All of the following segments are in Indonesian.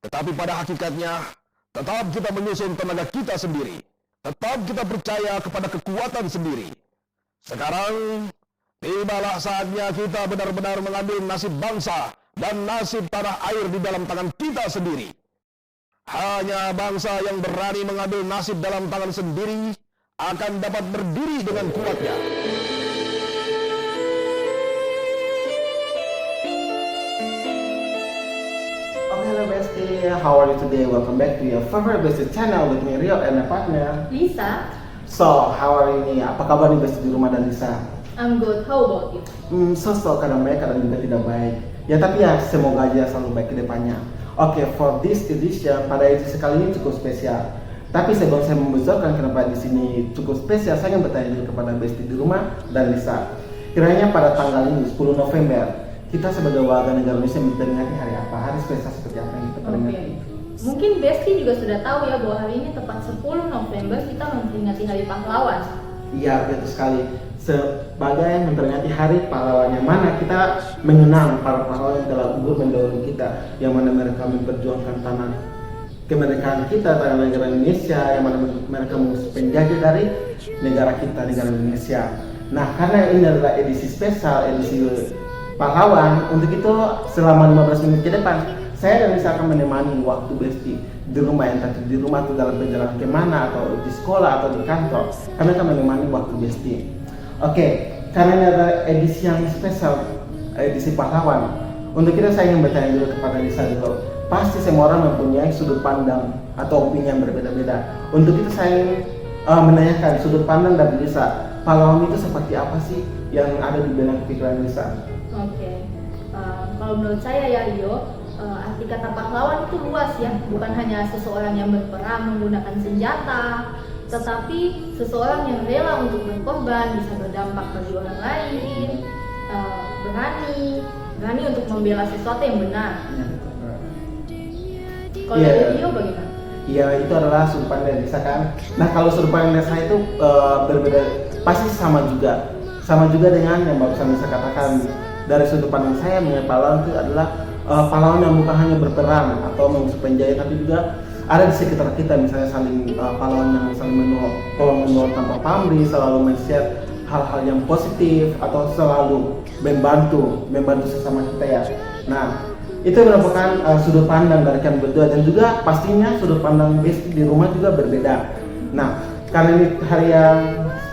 Tetapi pada hakikatnya, tetap kita menyusun tenaga kita sendiri. Tetap kita percaya kepada kekuatan sendiri. Sekarang, tibalah saatnya kita benar-benar mengambil nasib bangsa dan nasib tanah air di dalam tangan kita sendiri. Hanya bangsa yang berani mengambil nasib dalam tangan sendiri akan dapat berdiri dengan kuatnya. Okay, hello bestie, how are you today? Welcome back to your favorite bestie channel with me Rio and my partner Lisa, So, how are you nih? Apa kabar nih bestie di rumah dan Lisa? I'm good. How about you? So kadang baik, kadang juga tidak baik. Ya tapi ya semoga aja selalu baik ke depannya. Oke, for this edition pada edisi kali ini cukup spesial. Tapi sebelum saya membesarkan kenapa di sini cukup spesial, saya ingin bertanya dulu kepada bestie di rumah dan Lisa. Kiranya pada tanggal ini 10 November kita sebagai warga negara Indonesia memperingati hari apa? Hari spesial seperti apa yang kita peringati? Mungkin Besti juga sudah tahu ya bahwa hari ini tepat 10 November kita memperingati Hari Pahlawan. Iya, betul sekali. Sebagai memperingati hari pahlawan yang mana kita mengenang para pahlawan yang telah gugur mendahului kita, yang mana mereka memperjuangkan tanah kemerdekaan kita, tanah negara Indonesia, yang mana mereka mengusir penjajah dari negara kita, negara Indonesia. Nah, karena ini adalah edisi spesial, edisi pahlawan, untuk itu selama 15 menit ke depan saya dan Lisa akan menemani waktu Besti di rumah, yang tadi di rumah atau dalam perjalanan kemana, atau di sekolah atau di kantor. Kami akan menemani waktu Besti. Oke, karena ini adalah edisi yang spesial, edisi pahlawan. Untuk kita saya ingin bertanya dulu kepada Lisa dulu. Pasti semua orang mempunyai sudut pandang atau opini yang berbeda-beda. Untuk itu saya ingin menanyakan sudut pandang dari Lisa. Pahlawan itu seperti apa sih yang ada di benak pikiran Lisa? Oke. Kalau menurut saya ya Rio, arti kata pahlawan itu luas ya, bukan hanya seseorang yang berperang menggunakan senjata, tetapi seseorang yang rela untuk berkorban, bisa berdampak bagi orang lain, berani untuk membela sesuatu yang benar. Kalau dari Rio bagaimana? Iya, itu adalah sudut pandang Lisa kan. Nah, kalau sudut pandang saya itu berbeda, pasti sama juga dengan yang barusan Lisa katakan. Dari sudut pandang saya, mengenai pahlawan itu adalah pahlawan yang bukan hanya berperang atau mengusir penjajah, tapi juga ada di sekitar kita, misalnya saling pahlawan yang saling menolong tanpa pamrih, selalu men-share hal-hal yang positif, atau selalu membantu sesama kita ya. Nah, itu merupakan sudut pandang dari kami berdua, dan juga pastinya sudut pandang Besti di rumah juga berbeda. Nah, karena ini hari yang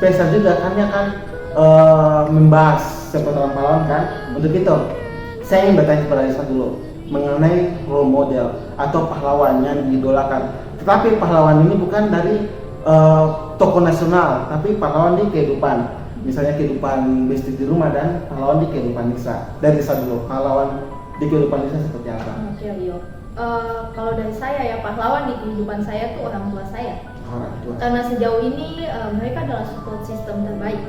spesial juga, kami akan membahas seputaran pahlawan kan. Untuk itu, saya ingin bertanya kepada Lisa dulu mengenai role model atau pahlawan yang diidolakan. Tetapi pahlawan ini bukan dari tokoh nasional, tapi pahlawan di kehidupan. Misalnya kehidupan Besti di rumah dan pahlawan di kehidupan Lisa. Dari Lisa dulu, pahlawan di kehidupan Lisa seperti apa? Oke Rio. Kalau dari saya ya, pahlawan di kehidupan saya tuh orang tua saya. Orang tua. Karena sejauh ini mereka adalah support system terbaik.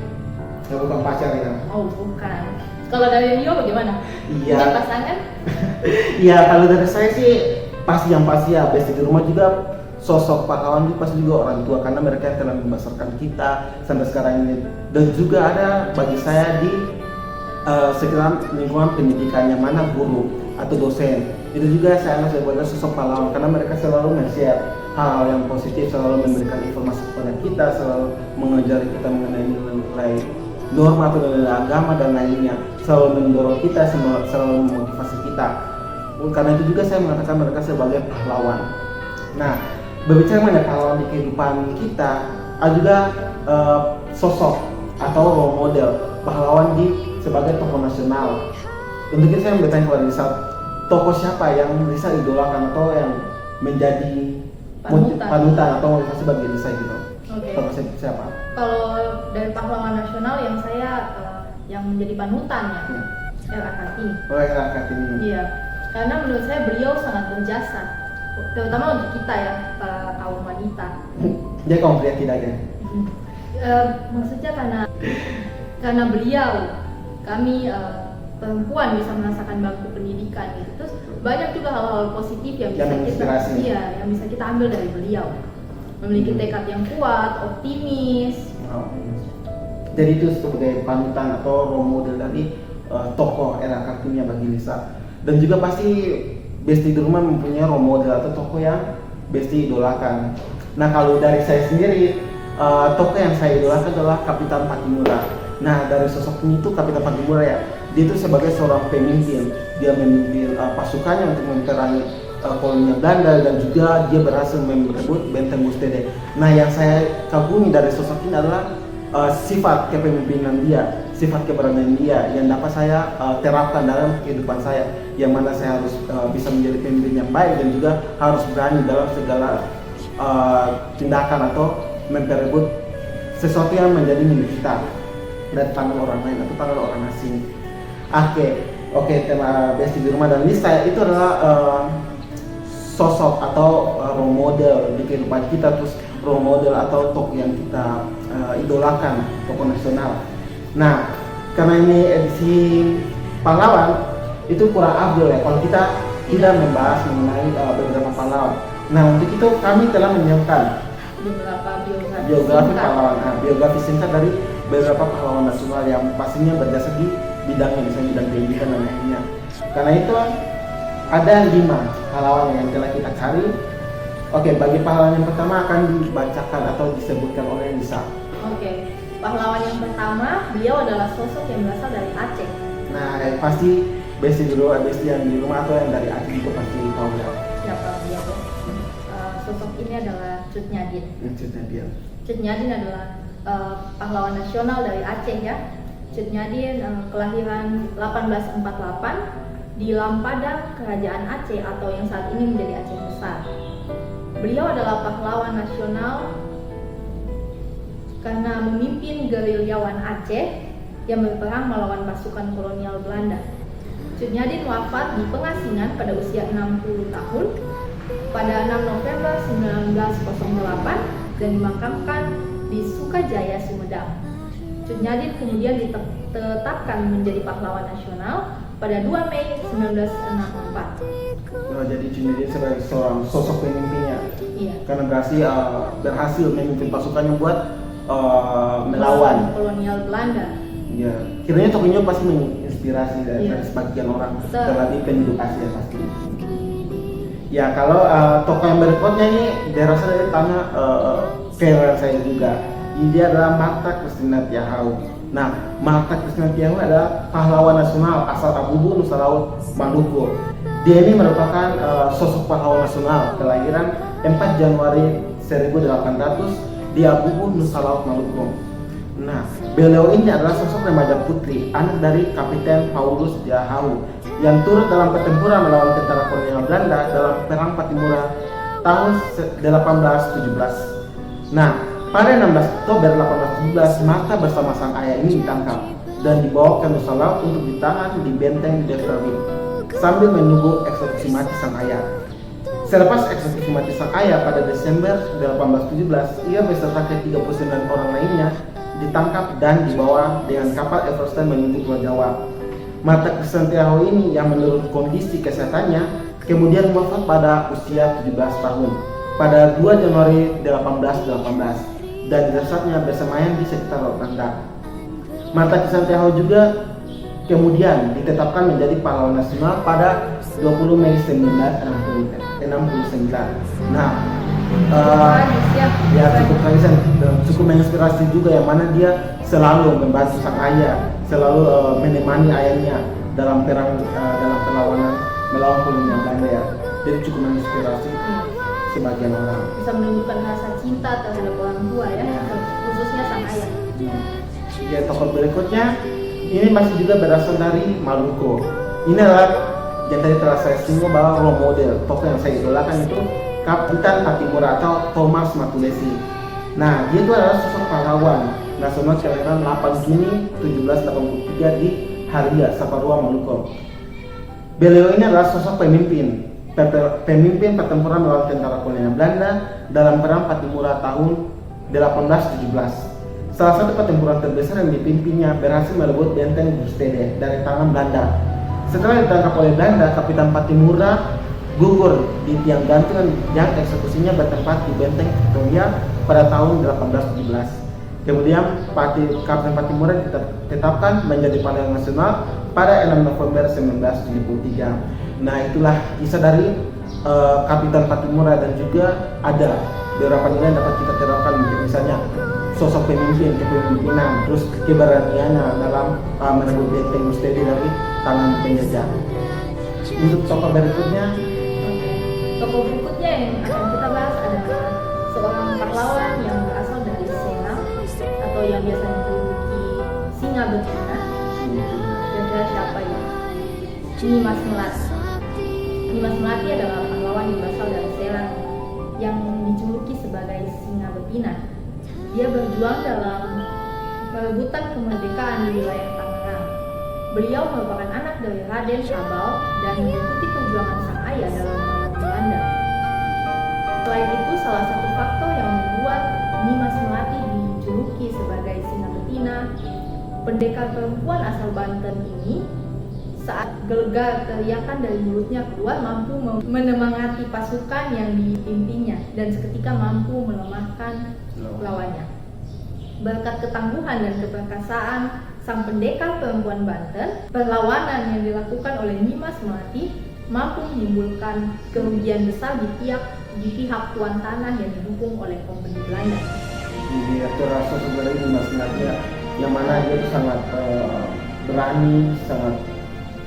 Ya, bukan pacar ya? Oh bukan. Kalau dari Rio bagaimana? Iya. Mungkin pasangan? Iya, kalau dari saya sih pasti ya Besti di rumah juga sosok pahlawan itu pasti juga orang tua, karena mereka yang telah membesarkan kita sampai sekarang ini. Dan juga ada bagi saya di sekitar lingkungan pendidikan, yang mana guru atau dosen itu juga saya anggap sebagai sosok pahlawan, karena mereka selalu men-share hal-hal yang positif, selalu memberikan informasi kepada kita, selalu mengajari kita mengenai nilai norma atau nilai agama dan lainnya, selalu mendorong kita, selalu memotivasi kita. Karena itu juga saya mengatakan mereka sebagai pahlawan. Nah, berbicara mengenai pahlawan di kehidupan kita, ada juga sosok atau role model pahlawan sebagai tokoh nasional. Untuk itu saya bertanya kepada Lisa, tokoh siapa yang Lisa idolakan atau yang menjadi panutan atau motivasi bagi Lisa gitu? Oke. Tokoh siapa? Kalau dari pahlawan nasional yang saya yang menjadi panutannya, R.A. Kartini. Oh, R.A. Kartini. Iya, karena menurut saya beliau sangat berjasa, terutama untuk kita ya, para kaum wanita. Dia kaum pria tidak ya? Maksudnya karena beliau, kami perempuan bisa merasakan bangku pendidikan gitu. Terus banyak juga hal-hal positif yang bisa kita ambil dari beliau. Memiliki tekad yang kuat, optimis. Jadi itu sebagai panutan atau role model dari tokoh R.A. Kartini bagi Lisa. Dan juga pasti Besti di rumah mempunyai role model atau tokoh yang Besti idolakan. Nah kalau dari saya sendiri, tokoh yang saya idolakan adalah Kapitan Patimura. Nah dari sosok ini tuh Kapitan Patimura ya, dia itu sebagai seorang pemimpin, dia memimpin pasukannya untuk memperangi kolonial Belanda dan juga dia berhasil merebut benteng Mustede. Nah yang saya kagumi dari sosok ini adalah sifat kepemimpinan dia, sifat keberanian dia yang dapat saya terapkan dalam kehidupan saya, yang mana saya harus bisa menjadi pemimpin yang baik dan juga harus berani dalam segala tindakan atau memperebut sesuatu yang menjadi milik kita dari tangan orang lain atau tangan orang asing. Oke, tema Besti di rumah dan ini saya itu adalah sosok atau role model di kehidupan kita, terus role model atau tokoh yang kita idolakan, tokoh nasional. Nah, karena ini edisi pahlawan itu kurang afdol ya kalau kita tidak membahas mengenai beberapa pahlawan. Nah, untuk itu kami telah menyiapkan beberapa biografi pahlawan, biografi singkat dari beberapa pahlawan nasional yang pastinya berjasa di bidangnya, misalnya bidang pendidikan dan lainnya. Karena itu ada 5 pahlawan yang telah kita cari. Oke, bagi pahlawan yang pertama akan dibacakan atau disebutkan oleh Lisa. Oke, pahlawan yang pertama, beliau adalah sosok yang berasal dari Aceh. Nah, pasti Besti yang di rumah atau yang dari Aceh itu pasti tahu ya. Siapa dia? Sosok ini adalah Cut Nyadin. Cut Nyadin adalah pahlawan nasional dari Aceh ya. Cut Nyadin kelahiran 1848 di Lampadang, Kerajaan Aceh atau yang saat ini menjadi Aceh Besar. Beliau adalah pahlawan nasional karena memimpin gerilyawan Aceh yang berperang melawan pasukan kolonial Belanda. Cut Nyadin wafat di pengasingan pada usia 60 tahun pada 6 November 1908 dan dimakamkan di Sukajaya, Sumedang. Cut Nyadin kemudian ditetapkan menjadi pahlawan nasional pada 2 Mei 1964. Jadi Cut Nyadin sebagai seorang sosok pemimpinnya. Iya. Karena berhasil memimpin pasukannya buat melawan kolonial Belanda. Ya, kiranya tokohnya pasti menginspirasi dari sebagian orang, Betul. terlebih penduduk Asia pasti. Ya, kalau tokoh yang berikutnya ini berasal dari tanah kelahiran saya juga. Dia adalah Martha Christina Tiahau. Nah, Martha Christina Tiahau adalah pahlawan nasional asal Abubu, Nusa Laut, Maluku. Dia ini merupakan sosok pahlawan nasional kelahiran 4 Januari 1800 di Abubu, Nusa Laut, Maluku. Nah, beliau ini adalah sosok remaja putri, anak dari Kapiten Paulus Tiahau yang turut dalam pertempuran melawan tentara kolonial Belanda dalam Perang Patimura tahun 1817. Nah, pada 16 Oktober 1817, Martha bersama sang ayah ini ditangkap dan dibawa ke Nusa Laut untuk ditahan di benteng Devrawi sambil menunggu eksekusi mati sang ayah. Selepas eksekusi mati sang ayah pada Desember 1817, ia beserta ke-39 orang lainnya ditangkap dan dibawa dengan kapal Everstan menuju Pulau Jawa. Martha Christina Tiahau ini yang menurut kondisi kesehatannya kemudian wafat pada usia 17 tahun pada 2 Januari 1818 dan jasadnya bersemayam di sekitar Laut Nanda. Martha Christina Tiahau juga kemudian ditetapkan menjadi pahlawan nasional pada 20 Mei 1969. Nah, ya cukup kaisan, cukup menginspirasi juga yang mana dia selalu membantu sang ayah, selalu menemani ayahnya dalam perlawanan melawan kolonial Belanda ya. Jadi cukup menginspirasi sebagian orang. Bisa menunjukkan rasa cinta terhadap orang tua ya, khususnya sang ayah. Ya, tokoh berikutnya ini masih juga berasal dari Maluku. Ini adalah yang tadi telah saya singgung bahwa role model, tokoh yang saya idolakan itu Kapitan Patimura atau Thomas Matulesi. Nah, dia itu adalah sosok pahlawan nasional kelahiran 8 Juni 1783 di Haria, Saparua, Maluku. Beliau ini adalah sosok pemimpin pertempuran melawan tentara kolonial Belanda dalam Perang Patimura tahun 1817. Salah satu pertempuran terbesar yang dipimpinnya berhasil merebut benteng Mustede dari tangan Belanda. Setelah ditangkap oleh Belanda, Kapitan Patimura gugur di tiang gantungan yang eksekusinya bertempat di benteng Victoria pada tahun 1817. Kemudian Kapitan Patimura ditetapkan menjadi pahlawan nasional pada 6 November 1973. Nah itulah kisah dari Kapitan Patimura, dan juga ada beberapa nilai yang dapat kita terapkan, misalnya sosok pemimpin, kepemimpinan, terus keberaniannya dalam merebut benteng Mustedi dari tangan penjajah. Untuk tokoh berikutnya, tokoh berikutnya yang akan kita bahas adalah seorang pahlawan yang berasal dari Selang atau yang biasa dijuluki Singa Betina. Kira-kira siapa ya? Nimas Melati. Nimas Melati adalah pahlawan yang berasal dari Selang yang dijuluki sebagai Singa Betina. Dia berjuang dalam perebutan kemerdekaan di wilayah Tangerang. Beliau merupakan anak dari Raden Sabau dan mengikuti perjuangan sang ayah dalam melawan Belanda. Selain itu, salah satu faktor yang membuat Nimas Melati dijuluki sebagai Singa Betina, pendekar perempuan asal Banten ini saat gelegar teriakan dari mulutnya keluar mampu menyemangati pasukan yang dipimpinnya dan seketika mampu melemahkan lawannya. Berkat ketangguhan dan keperkasaan sang pendekar perempuan Banten, perlawanan yang dilakukan oleh Nimas Melati mampu menimbulkan kerugian besar di pihak tuan tanah yang didukung oleh kompeni Belanda. Dia terasa sebenarnya Nimas Melati yang mana dia itu sangat berani,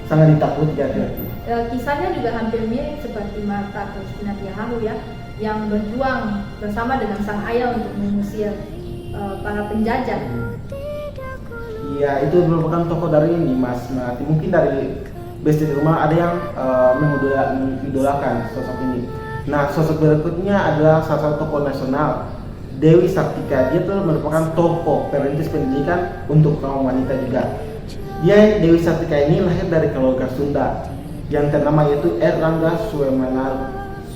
sangat ditakutkan. Kisahnya juga hampir mirip seperti Martha Christina Tiaharu ya, yang berjuang bersama dengan sang ayah untuk mengusir para penjajah. Iya, itu merupakan tokoh dari Nimas Melati. Mungkin dari besti di rumah ada yang mengidolakan sosok ini. Nah, sosok berikutnya adalah salah satu tokoh nasional, Dewi Sartika. Dia tuh merupakan tokoh perintis pendidikan untuk kaum wanita juga. Dewi Sartika ini lahir dari keluarga Sunda yang ternama yaitu Erlangga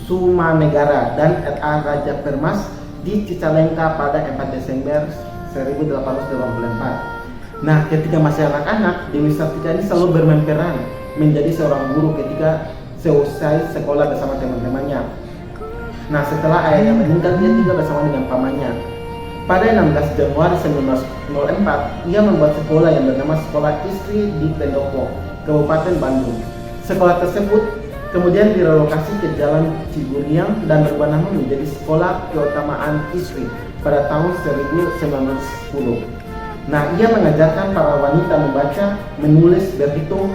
Sumanegara dan R.A. Raja Permas di Cicalengka pada 4 Desember 1884. Nah, ketika masih anak-anak, Dewi Sartika ini selalu bermain peran menjadi seorang guru ketika selesai sekolah bersama teman-temannya. Nah, setelah ayahnya meninggal, dia juga bersama dengan pamannya. Pada 16 Januari 1904, ia membuat sekolah yang bernama Sekolah Istri di Pendopo, Kabupaten Bandung. Sekolah tersebut kemudian direlokasi ke Jalan Ciburiang dan berubah nama menjadi Sekolah Keutamaan Istri pada tahun 1910. Nah, ia mengajarkan para wanita membaca, menulis, berhitung,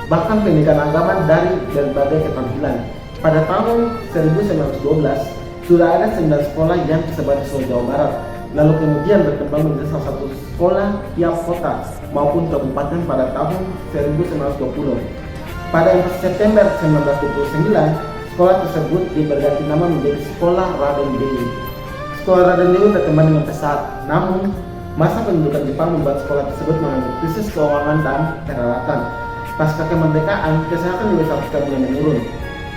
bahkan pendidikan agama dari berbagai keterampilan. Pada tahun 1912, sudah ada 9 sekolah yang tersebar di seluruh Jawa Barat. Lalu kemudian berkembang menjadi salah satu sekolah tiap kota maupun kabupaten pada tahun 1920. Pada 4 September 1929, sekolah tersebut berganti nama menjadi Sekolah Raden Dewi. Sekolah Raden Dewi berkembang dengan pesat, namun masa pendudukan Jepang membuat sekolah tersebut mengalami krisis keuangan dan peralatan. Pasca kemerdekaan, kesehatan Dewi Sartika mulai menurun.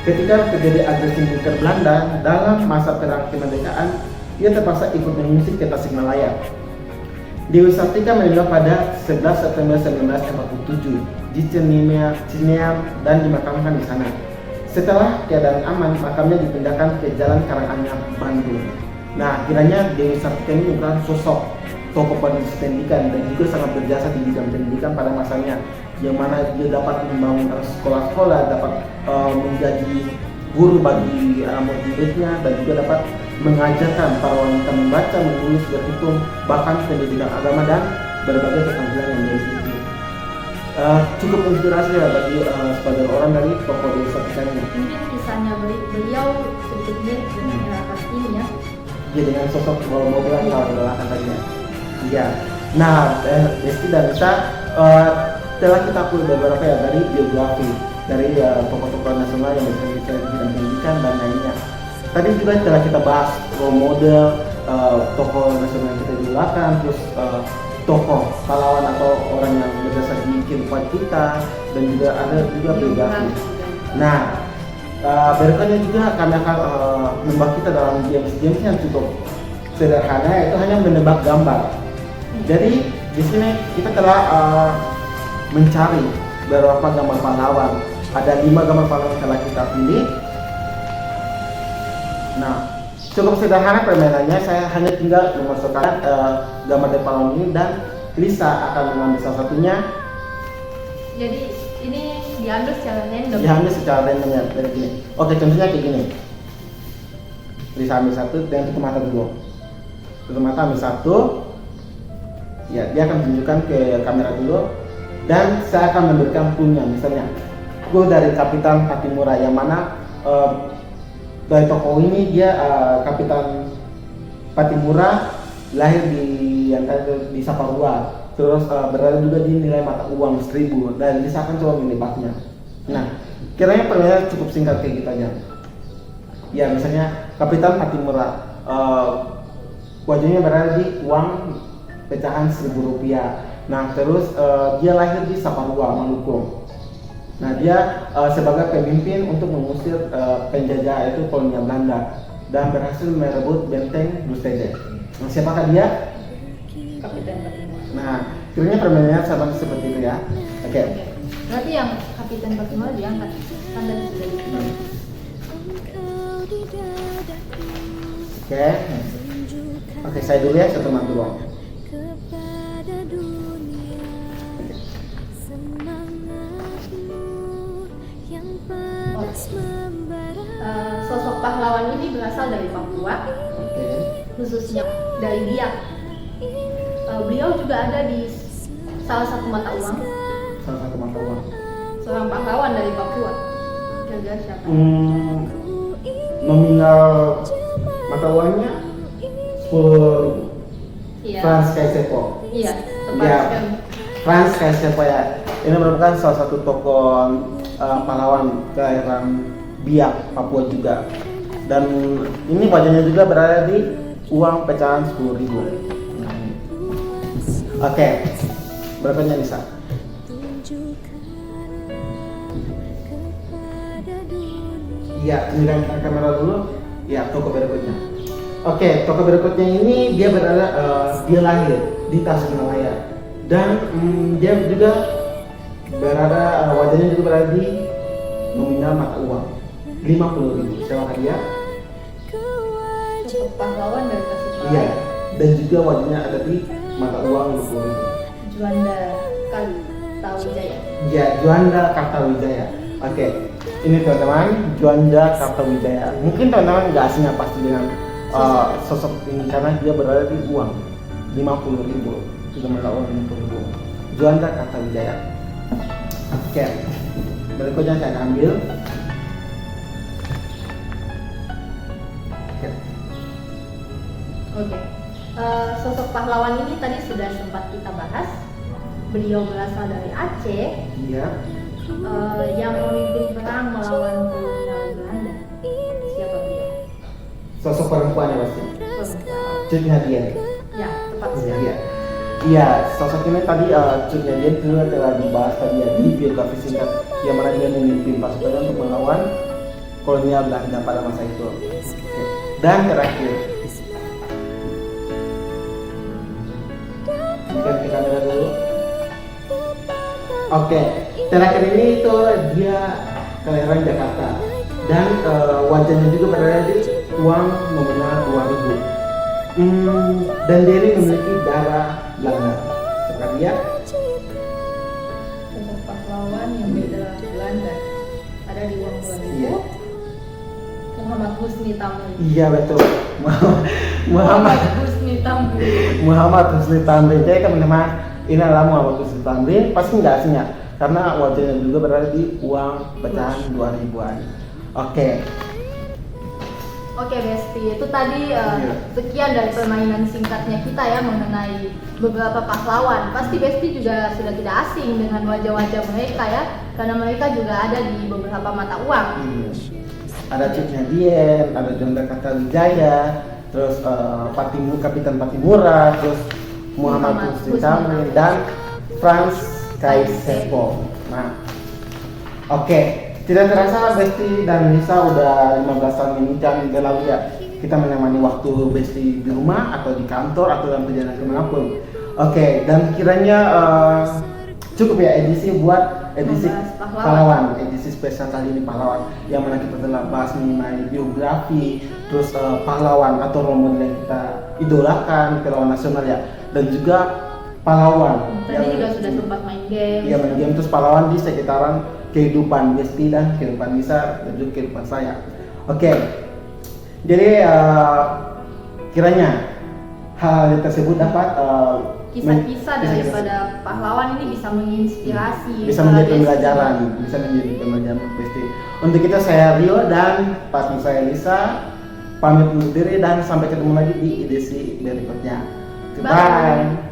Ketika terjadi agresi militer Belanda dalam masa perang kemerdekaan, ia terpaksa ikut mengungsi ke Tasikmalaya. Dewi Sartika meninggal pada 11 September 1947 di Cineam dan dimakamkan di sana. Setelah keadaan aman, makamnya dipindahkan ke Jalan Karanganyar, Bandung. Nah, kiranya Dewi Sartika ini merupakan sosok tokoh pendidikan dan juga sangat berjasa di bidang pendidikan pada masanya, yang mana dia dapat membangun sekolah-sekolah, dapat menjadi guru bagi murid-muridnya, dan juga dapat mengajarkan para wanita membaca, menulis, berhitung, bahkan pendidikan agama dan berbagai keterampilan yang dia miliki. Cukup inspirasi ya bagi sebagian orang dari tokoh Dewi Sartika ini. Mungkin kisahnya beliau sedikit mirip dengan era ini ya. Ya, dengan sosok mobil yang kalau idolakan tadi ya. Iya. Nah, Desti dan Nisa telah kita kulik beberapa ya dari biografi dari tokoh-tokoh nasional yang bercerita di bidang pendidikan dan lainnya. Tadi juga telah kita bahas role model, tokoh nasional yang kita idolakan, terus tokoh pahlawan atau orang yang berdasar di kehidupan kita, dan juga ada juga biografi. Nah, berikutnya juga kami akan membawa kita dalam games yang cukup sederhana, yaitu hanya menebak gambar. Jadi di sini kita telah mencari beberapa gambar pahlawan. Ada 5 gambar pahlawan yang telah kita pilih. Nah, cukup sederhana permainannya. Saya hanya tinggal memasukkan gambar dari pahlawan ini dan Lisa akan mengambil salah satunya. Jadi ini diambil secara random. Diambil secara random ya dari gini. Oke, contohnya kayak gini. Bisa ambil satu dan tutup mata dulu. Tutup mata ambil satu. Ya, dia akan tunjukkan ke kamera dulu dan saya akan memberikan punya misalnya gue dari Kapitan Patimura yang mana dari tokoh ini dia Kapitan Patimura lahir di Saparua, terus berada juga di nilai mata uang 1000 dan misalkan coba menebaknya. Nah, kiranya permainan cukup singkat kayak gitu aja. Ya, misalnya Kapitan Patimura wajahnya berada di uang pecahan 1000 rupiah. Nah, terus dia lahir di Saparua, Maluku. Nah, dia sebagai pemimpin untuk mengusir penjajah itu kolonial Belanda dan berhasil merebut benteng Blue Stede. Nah, siapakah dia? Kapitan Patimura. Nah, kiranya permainannya sama seperti itu ya. Oke. Berarti yang Kapitan Patimura diangkat kan dari sudah itu. Oke. Oke, saya dulu ya, saya teman dulu. Sosok pahlawan ini berasal dari Papua, Oke. khususnya dari Biak. Beliau juga ada di salah satu mata uang, Salah satu mata uang. seorang pahlawan dari Papua. Kira-kira siapa? Nominal mata uangnya 10 Iya. Frans Kaisepo. Iya, tepat Ya, sekali. Frans Kaisepo ya. Ini merupakan salah satu tokoh pahlawan kelahiran Biak, Papua juga. Dan ini wajahnya juga berada di uang pecahan 10.000. Oke, berikutnya Nisa. Iya, nyerang kamera dulu. Ya, toko berikutnya. Oke, toko berikutnya ini dia berada dia lahir di Tasikmalaya dan dia juga berada wajahnya juga berada di nominal mata uang 50.000. Siapa dia? Sosok pahlawan dari Tasikmalaya. Iya, dan juga wajahnya ada di mata uang 50.000. Juanda Kartawijaya. Ya, Juanda Kartawijaya. Oke, ini teman-teman, Juanda Kartawijaya. Mungkin teman-teman nggak asing pasti dengan sosok ini karena dia berada di uang 50.000. Juga mata uang 50.000. Juanda Kartawijaya. Oke, berikutnya saya akan ambil. Oke. Sosok pahlawan ini tadi sudah sempat kita bahas. Beliau berasal dari Aceh, Iya. yang memimpin perang melawan kolonial Belanda. Siapa beliau? Sosok perempuan ya pasti. Perempuan. Cut Nyadien. Ya, tepat sekali. Iya. Iya, sosok ini tadi Cut Nyadien juga telah dibahas tadi ya di biografi singkat yang mana dia memimpin pasukan untuk melawan kolonial Belanda pada masa itu. Oke. Dan terakhir, ganti kamera dulu. Oke, terakhir ini itu dia kelahiran Jakarta dan wajahnya juga berada di uang nominal 2.000. Dan dia ini memiliki darah Belanda. Seperti dia, Sosok pahlawan yang beda Belanda. Ada di uang 2000. Iya. Muhammad Husni Tamrin. iya betul. Muhammad Husni Tamrin. Muhammad Husni Tamrin. Jadi teman-teman, ini adalah Muhammad Husni Tamrin. Pasti nggak asing ya, karena wajahnya juga berada di uang pecahan 2000-an. Oke. Oke Besti, itu tadi sekian dari permainan singkatnya kita ya mengenai beberapa pahlawan. Pasti Besti juga sudah tidak asing dengan wajah-wajah mereka ya, karena mereka juga ada di beberapa mata uang. Ada Cut Nyadien, ada Juanda Kartawijaya, terus Kapitan Patimura, terus Muhammad Husni Tamrin dan Frans Kaisepo. Nah, oke. Tidak terasa Besti dan Nisa udah 15 tahun ini dan berlalu ya. Kita menemani waktu Besti di rumah atau di kantor atau dalam perjalanan kemanapun. Oke, dan kiranya cukup ya edisi buat edisi pahlawan, edisi spesial kali ini pahlawan yang mana kita telah bahas mengenai biografi, terus pahlawan atau role model yang kita idolakan, pahlawan nasional ya, dan juga pahlawan Tadi juga sudah sempat main game. Iya, main game terus pahlawan di sekitaran kehidupan Besti dan kehidupan Lisa dan juga kehidupan saya. Oke, jadi kiranya hal tersebut dapat kisah-kisah daripada pahlawan ini bisa menginspirasi, bisa menjadi Besti. pembelajaran, bisa menjadi pembelajaran Besti. Untuk itu saya Rio dan partner saya Lisa pamit undur diri dan sampai ketemu lagi di edisi berikutnya. Goodbye. Bye.